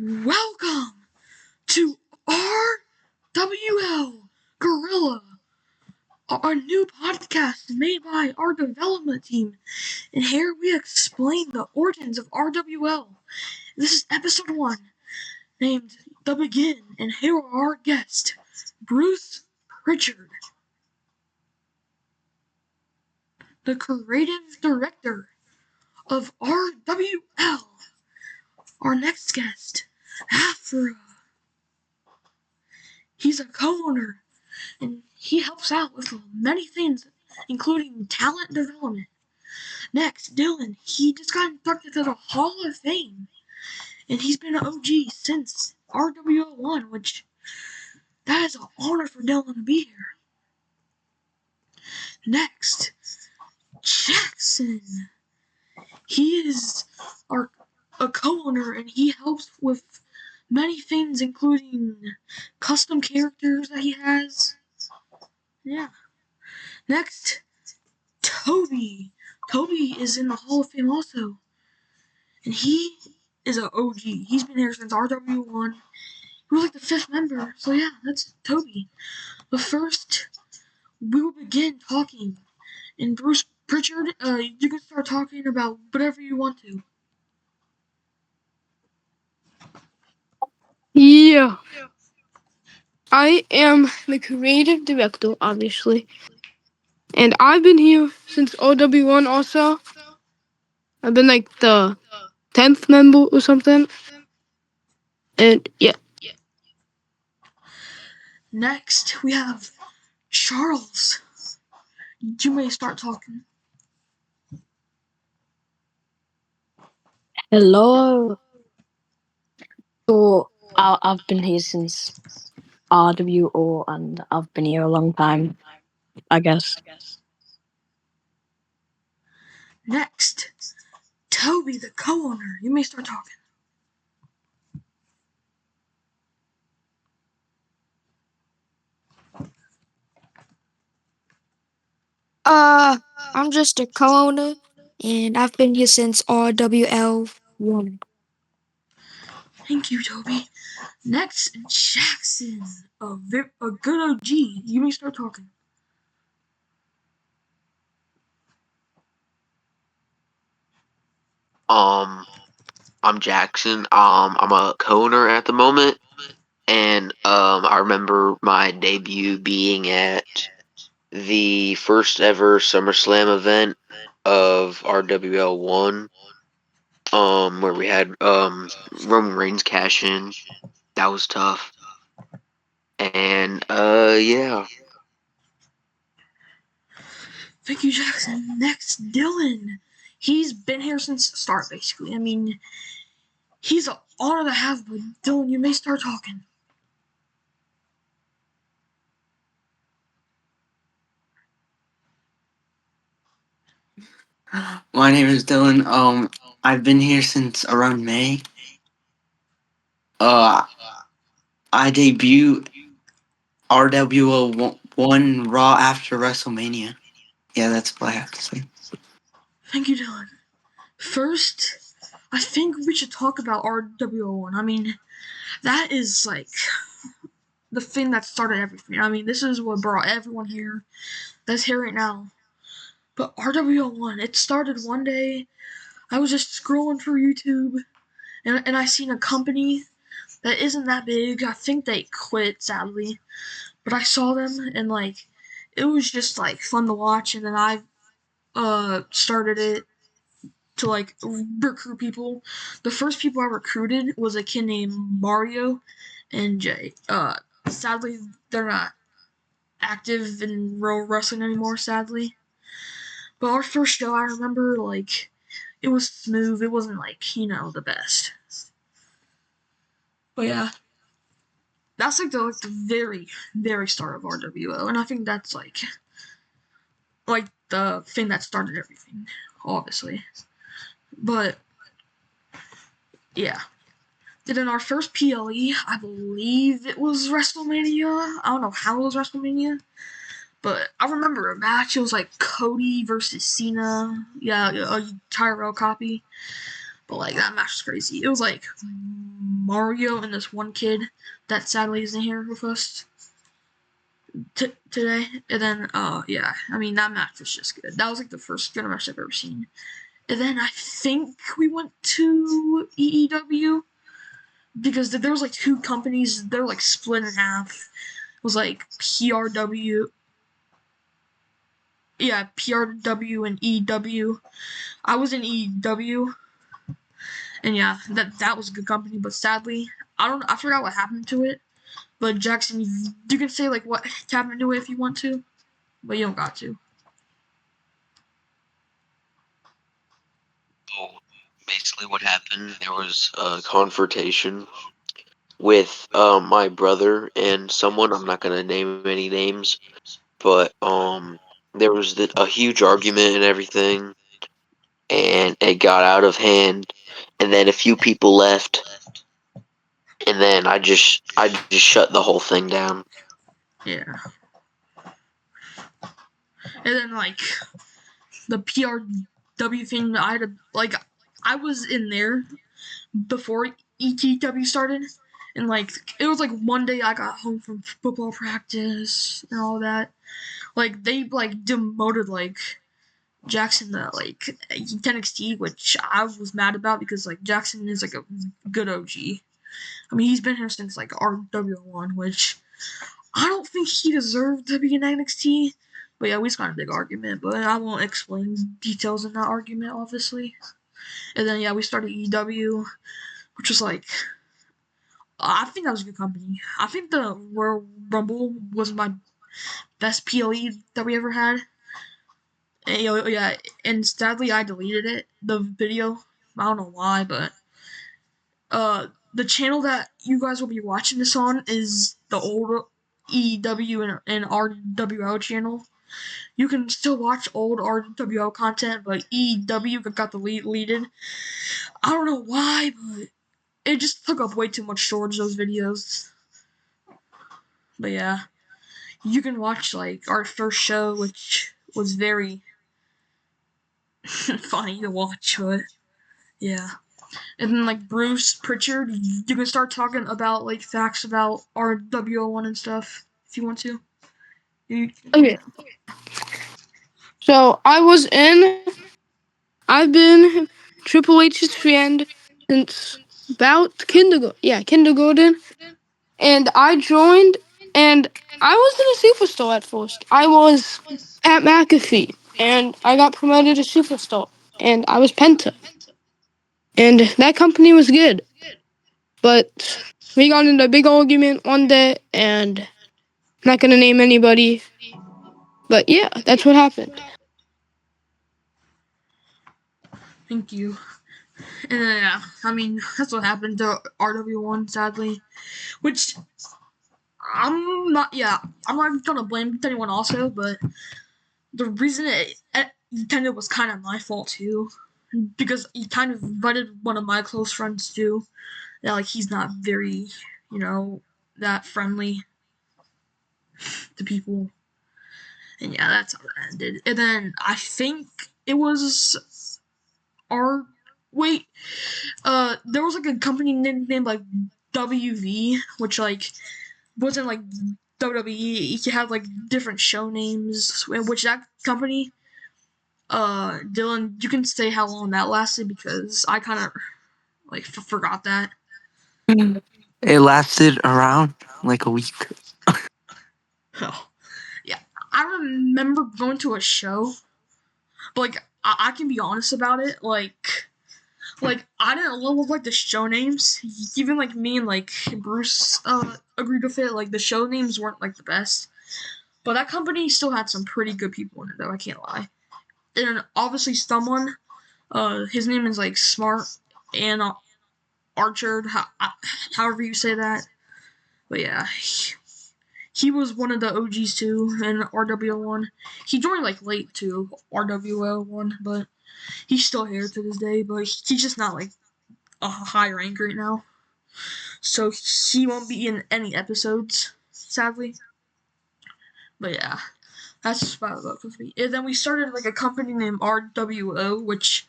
Welcome to RWL Gorilla, our new podcast made by our development team. And here we explain the origins of RWL. This is episode 1, named The Begin, and here are our guests, Bruce Pritchard, the creative director of RWL. Our next guest, Afra. He's a co-owner, and he helps out with many things, including talent development. Next, Dylan. He just got inducted to the Hall of Fame, and he's been an OG since RWL 1, which that is an honor for Dylan to be here. Next, Jackson. He is a co-owner, and he helps with many things, including custom characters that he has. Yeah. Next, Toby. Toby is in the Hall of Fame also, and he is an OG. He's been here since RW1. He was like the 5th member, so yeah, that's Toby. But first, we will begin talking. And Bruce Pritchard, you can start talking about whatever you want to. Yeah. I am the creative director, obviously. And I've been here since OW1 also. I've been like the 10th member or something. And yeah. Next, we have Charles. You may start talking. Hello. So I've been here since RWO and I've been here a long time, I guess. Next, Toby, the co-owner. You may start talking. I'm just a co-owner, and I've been here since RWL 1. Thank you, Toby. Next, Jackson, a good OG. You may start talking. I'm Jackson. I'm a co-owner at the moment, and I remember my debut being at the first ever SummerSlam event of RWL 1, where we had Roman Reigns cash in. That was tough. And yeah. Thank you, Jackson. Next, Dylan. He's been here since the start, basically. I mean, he's an honor to have, but Dylan, you may start talking. My name is Dylan. I've been here since around May. I debuted RWO 1 Raw after WrestleMania. Yeah, that's what I have to say. Thank you, Dylan. First, I think we should talk about RWO1. I mean, that is like the thing that started everything. I mean, this is what brought everyone here that's here right now. But RWO1, it started one day. I was just scrolling through YouTube, and I seen a company that isn't that big. I think they quit, sadly. But I saw them, and like, it was just like fun to watch. And then I started it to like recruit people. The first people I recruited was a kid named Mario and Jay. Sadly, they're not active in real wrestling anymore, sadly. But our first show, I remember, like, it was smooth. It wasn't like, the best. But yeah, that's like the very, very start of RWO, and I think that's like the thing that started everything, obviously. But yeah. Then in our first PLE, I believe it was WrestleMania. I don't know how it was WrestleMania, but I remember a match. It was like Cody versus Cena. Yeah, a Tyrell copy. But like that match was crazy. It was like Mario and this one kid that sadly isn't here with us today. And then, yeah, I mean, that match was just good. That was like the first good match I've ever seen. And then I think we went to EEW because there was like two companies. They're like split in half. It was like PRW. Yeah, PRW and EW. I was in EW, and yeah, that was a good company. But sadly, I forgot what happened to it. But Jackson, you can say like what happened to it if you want to, but you don't got to. So basically, what happened? There was a confrontation with my brother and someone. I'm not gonna name any names, but there was a huge argument and everything, and it got out of hand. And then a few people left, and then I just shut the whole thing down. Yeah. And then like the PRW thing, I had to like I was in there before ETW started, and like it was like one day I got home from football practice and all that. Like they like demoted like Jackson to like NXT, which I was mad about because like Jackson is like a good OG. I mean he's been here since like RWL, which I don't think he deserved to be in NXT. But yeah, we just got a big argument, but I won't explain details in that argument, obviously. And then yeah, we started EW, which was like I think that was a good company. I think the Royal Rumble was my best PLE that we ever had. And, yeah, and sadly I deleted it, the video. I don't know why, but the channel that you guys will be watching this on is the old EW and RWL channel. You can still watch old RWL content, but EW got deleted. I don't know why, but it just took up way too much storage, those videos. But yeah, you can watch like our first show, which was very funny to watch, but yeah. And then like Bruce Pritchard, you can start talking about like facts about RWO1 and stuff if you want to. Okay. So I've been Triple H's friend since about kindergarten. Yeah, kindergarten. And I joined, and I wasn't a superstar at first. I was Pat McAfee, and I got promoted to superstar, and I was Penta. And that company was good. But we got into a big argument one day, and I'm not going to name anybody. But yeah, that's what happened. Thank you. And yeah, I mean that's what happened to RW1, sadly. Which I'm not. Yeah, I'm not gonna blame anyone also, but the reason it kind of was kind of my fault too, because he kind of invited one of my close friends too. That like he's not very, you know, that friendly to people. And yeah, that's how it ended. And then I think it was our wait, there was like a company named like WV, which like wasn't like WWE. It had like different show names, which that company, Dylan, you can say how long that lasted because I kind of like forgot that. It lasted around like a week. Oh, yeah, I remember going to a show, but like I can be honest about it, like I didn't love like the show names. Even like me and like Bruce agreed with it. Like the show names weren't like the best, but that company still had some pretty good people in it though. I can't lie. And obviously someone, his name is like Smart and Archer, however you say that. But yeah, he was one of the OGs too in RWL1. He joined like late too RWL1, but he's still here to this day. But he's just not like a high rank right now, so he won't be in any episodes, sadly. But yeah, that's just about it with me. And then we started like a company named RWO, which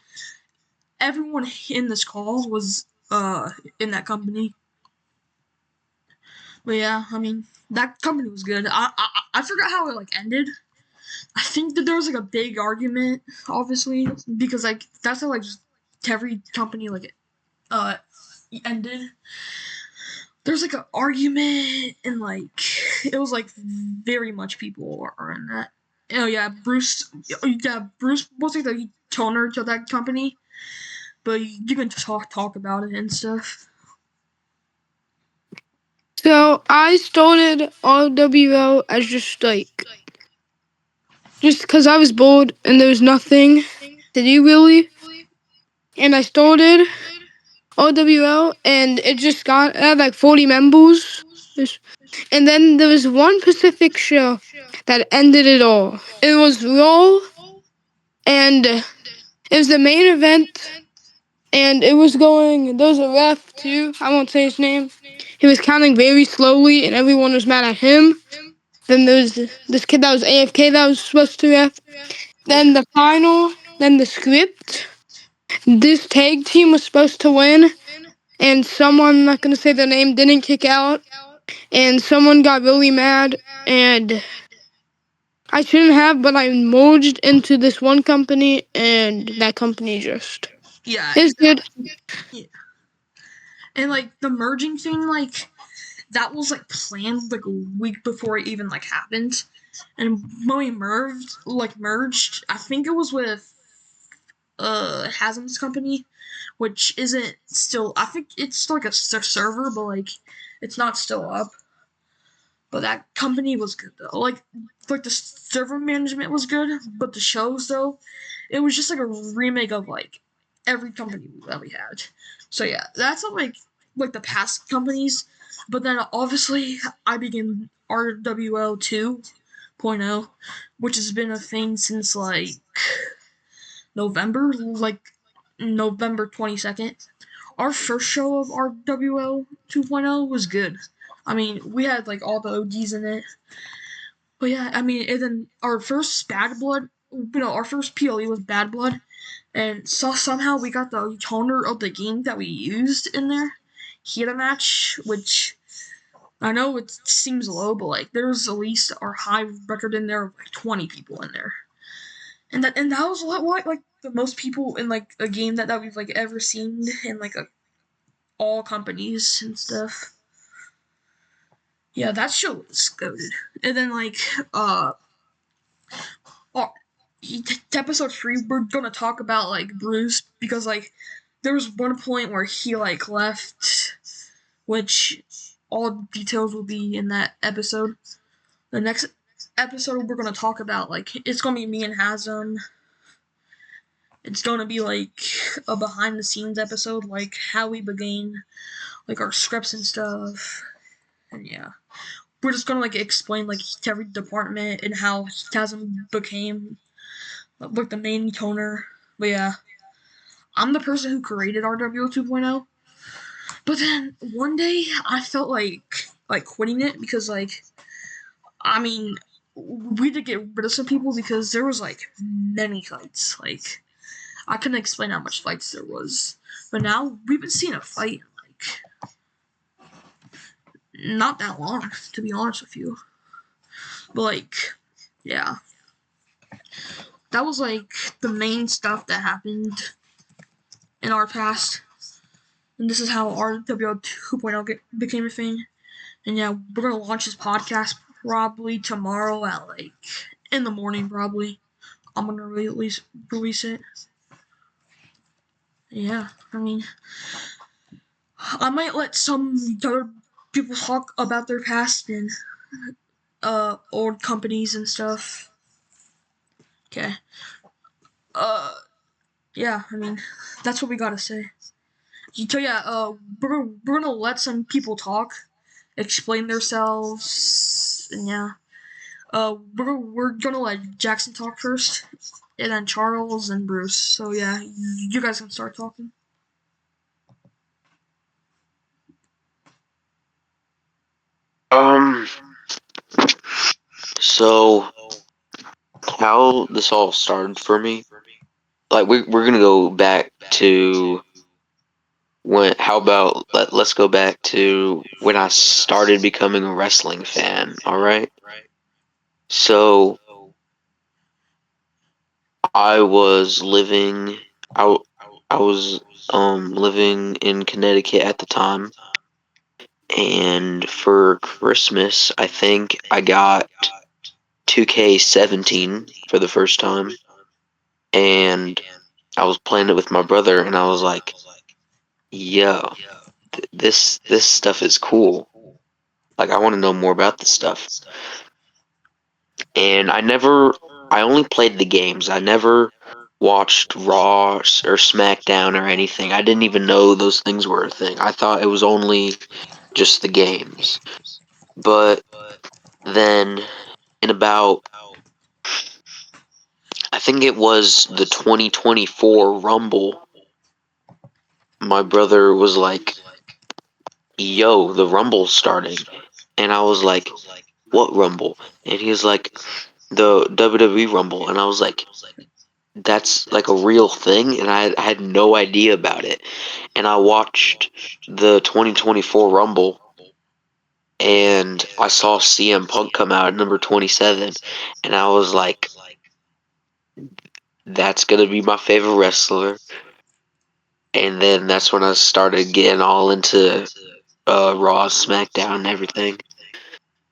everyone in this call was in that company. But yeah, I mean, that company was good. I forgot how it like ended. I think that there was like a big argument, obviously, because like that's how like just every company like uh ended. There's like an argument and like it was like very much people are in that. Oh yeah, Bruce. Yeah, Bruce was like the owner to that company, but you can talk about it and stuff. So I started RWL as just because I was bored and there was nothing to do really, and I started RWL and it just got I had like 40 members. And then there was one Pacific show that ended it all. It was Raw, and it was the main event, and it was going. There was a ref too. I won't say his name. He was counting very slowly, and everyone was mad at him. Then there was this kid that was AFK that was supposed to ref. Then the final, then the script. This tag team was supposed to win, and someone, I'm not gonna say their name, didn't kick out, and someone got really mad, and I shouldn't have, but I merged into this one company, and that company just Yeah, is good. yeah. And like the merging thing, like that was like planned like a week before it even like happened. And when we merged, I think it was with Haslam's company, which isn't still. I think it's still like a server, but like it's not still up. But that company was good though. Like the server management was good, but the shows though, it was just like a remake of like every company that we had. So yeah, that's not like the past companies. But then obviously I began RWL 2.0, which has been a thing since like November, like November 22nd. Our first show of RWL 2.0 was good. I mean, we had like all the OGs in it. But yeah, I mean, and then our first Bad Blood, our first PLE was Bad Blood, and so somehow we got the toner of the game that we used in there. He had a match, which I know it seems low, but like there's at least our high record in there of like 20 people in there. And that was a lot like the most people in like a game that we've like ever seen in like all companies and stuff. Yeah, that show was good. And then like oh, episode 3 we're gonna talk about like Bruce because like there was one point where he like left, which all details will be in that episode. The next episode we're gonna talk about like it's gonna be me and Hasm. It's gonna be like a behind the scenes episode, like how we began, like our scripts and stuff. And yeah. We're just gonna like explain like every department and how Tasm became like the main toner. But yeah. I'm the person who created RWO 2.0. But then one day I felt like quitting it because like I mean we had to get rid of some people because there was like many fights. Like I couldn't explain how much fights there was. But now we've been seeing a fight in like not that long, to be honest with you. But like, yeah. That was like the main stuff that happened in our past. And this is how RWO 2.0 became a thing. And yeah, we're gonna launch this podcast probably tomorrow at like in the morning probably. I'm gonna release it. Yeah, I mean I might let some other people talk about their past and old companies and stuff. Okay. Yeah, I mean that's what we gotta say. So yeah, we're gonna let some people talk, explain themselves, and yeah. We're gonna let Jackson talk first, and then Charles and Bruce. So yeah, you guys can start talking. Um, so how this all started for me, like we're gonna go back to how about let's go back to when I started becoming a wrestling fan, all right? So I was living I, I was living in Connecticut at the time, and for Christmas I think I got 2K17 for the first time, and I was playing it with my brother, and I was like, yo, this stuff is cool. Like, I want to know more about this stuff. And I only played the games. I never watched Raw or SmackDown or anything. I didn't even know those things were a thing. I thought it was only just the games. But then in about, I think it was the 2024 Rumble, my brother was like, yo, the Rumble's starting. And I was like, what Rumble? And he was like, the WWE Rumble. And I was like, that's like a real thing, and I had no idea about it. And I watched the 2024 Rumble, and I saw CM Punk come out at number 27, and I was like, that's gonna be my favorite wrestler. And then that's when I started getting all into Raw, SmackDown, and everything.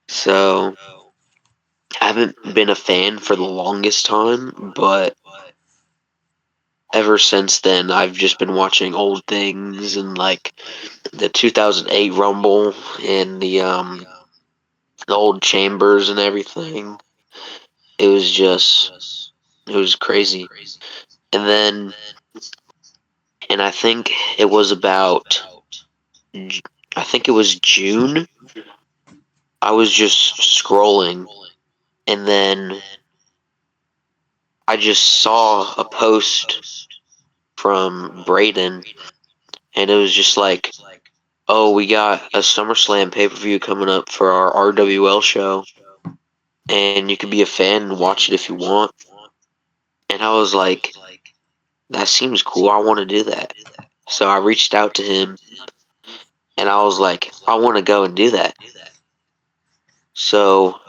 So I haven't been a fan for the longest time, but ever since then, I've just been watching old things and like the 2008 Rumble and the old Chambers and everything. It was just it was crazy. And then and I think it was about I think it was June. I was just scrolling, and then I just saw a post from Braden, and it was just like, oh, we got a SummerSlam pay-per-view coming up for our RWL show, and you can be a fan and watch it if you want. And I was like, that seems cool. I want to do that. So I reached out to him, and I was like, I want to go and do that. So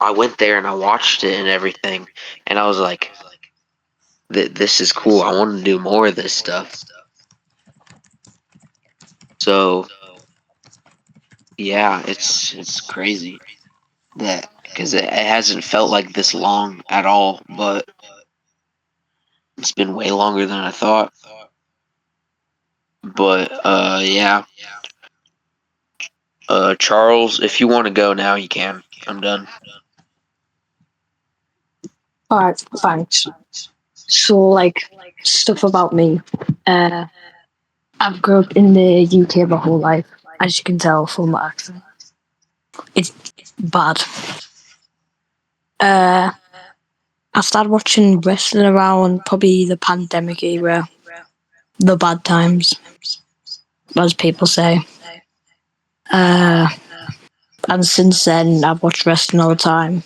I went there and I watched it and everything, and I was like, this is cool. I want to do more of this stuff. So yeah, it's crazy that because it hasn't felt like this long at all, but it's been way longer than I thought. But yeah. Charles, if you want to go now, you can. I'm done. Alright, thanks. So, like, stuff about me. I've grown up in the UK my whole life, as you can tell from my accent. It's bad. I started watching wrestling around probably the pandemic era, the bad times, as people say. And since then, I've watched wrestling all the time.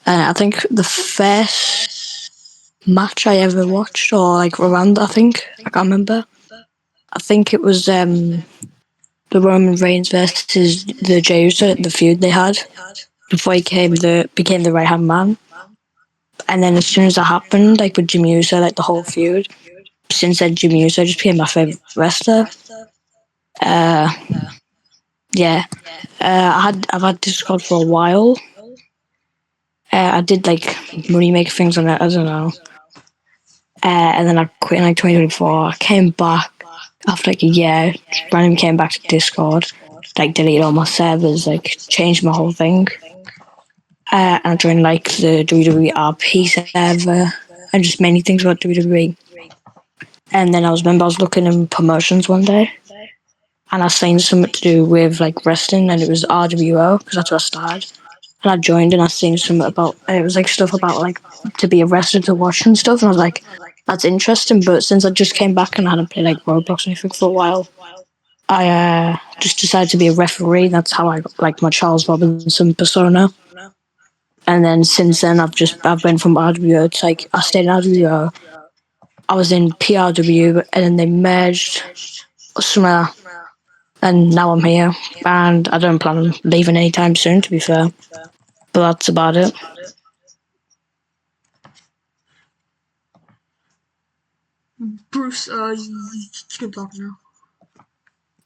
I think the first match I ever watched, or like around, I can't remember. I think it was the Roman Reigns versus the Jey Uso, the feud they had before he became the right hand man. And then as soon as that happened, like with Jimmy Uso, like the whole feud, since then Jimmy Uso just became my favorite wrestler. Yeah, I've had Discord for a while. I did like money maker things on it. I don't know. And then I quit in like 2024. I came back after like a year. Just randomly came back to Discord. Like deleted all my servers. Like changed my whole thing. And I joined like the WWE RP server and just many things about WWE. And then I was looking in promotions one day, and I seen something to do with like wrestling, and it was RWL because that's where I started. And I joined, and I seen something about it was like stuff about like to be a wrestler to watch and stuff. And I was like, that's interesting. But since I just came back and I hadn't played like Roblox or anything for a while, I just decided to be a referee. That's how I got like my Charles Robinson persona. And then since then, I've been from RWO to like I stayed in RWO. I was in PRW, and then they merged summer, and now I'm here, and I don't plan on leaving anytime soon, to be fair. But that's about it. Bruce, you can talk now.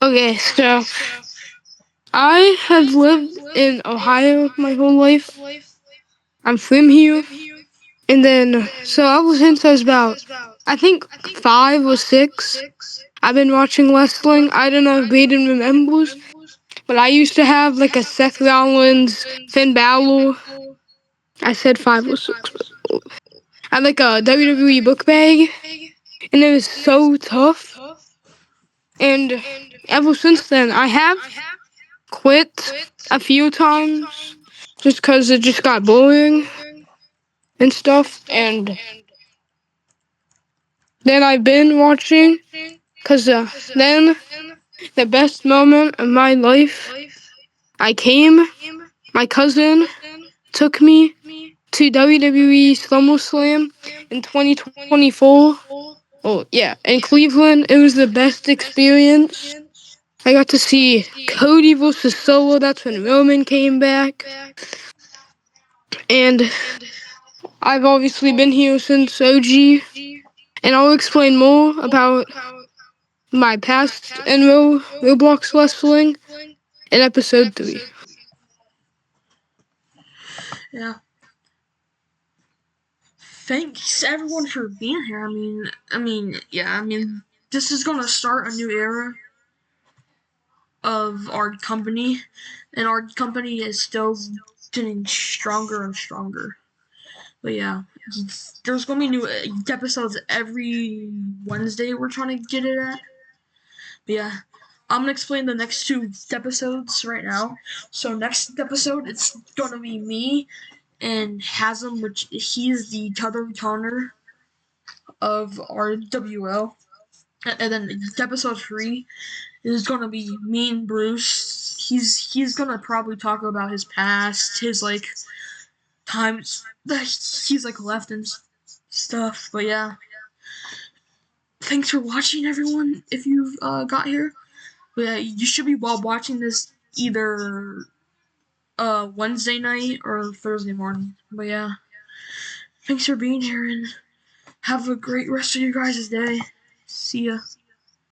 Okay, so I have lived in Ohio my whole life. I'm from here. And then, so ever since I was about, I think 5 or 6, I've been watching wrestling. I don't know if Baden remembers, but I used to have like a Seth Rollins, Finn Balor. I said 5 or 6, but I had like a WWE book bag, and it was so tough. And ever since then, I have quit a few times just because it just got boring and stuff. And then I've been watching because then the best moment of my life, my cousin took me to WWE SummerSlam in 2024. Oh, yeah, in Cleveland. It was the best experience. I got to see Cody versus Solo. That's when Roman came back. And I've obviously been here since OG. And I'll explain more about my past in Roblox wrestling in episode 3. Yeah. Thanks everyone for being here. This is gonna start a new era of our company, and our company is still getting stronger and stronger. But yeah, there's gonna be new episodes every Wednesday. We're trying to get it at. But yeah, I'm gonna explain the next 2 episodes right now. So next episode, it's gonna be me and Hasm, which he's the other counter of RWL. And then episode 3 is gonna be me and Bruce. He's gonna probably talk about his past, his like times that he's like left and stuff. But yeah, thanks for watching, everyone. If you've got here, but yeah, you should be watching this either Wednesday night or Thursday morning. But yeah, thanks for being here and have a great rest of your guys' day. See ya.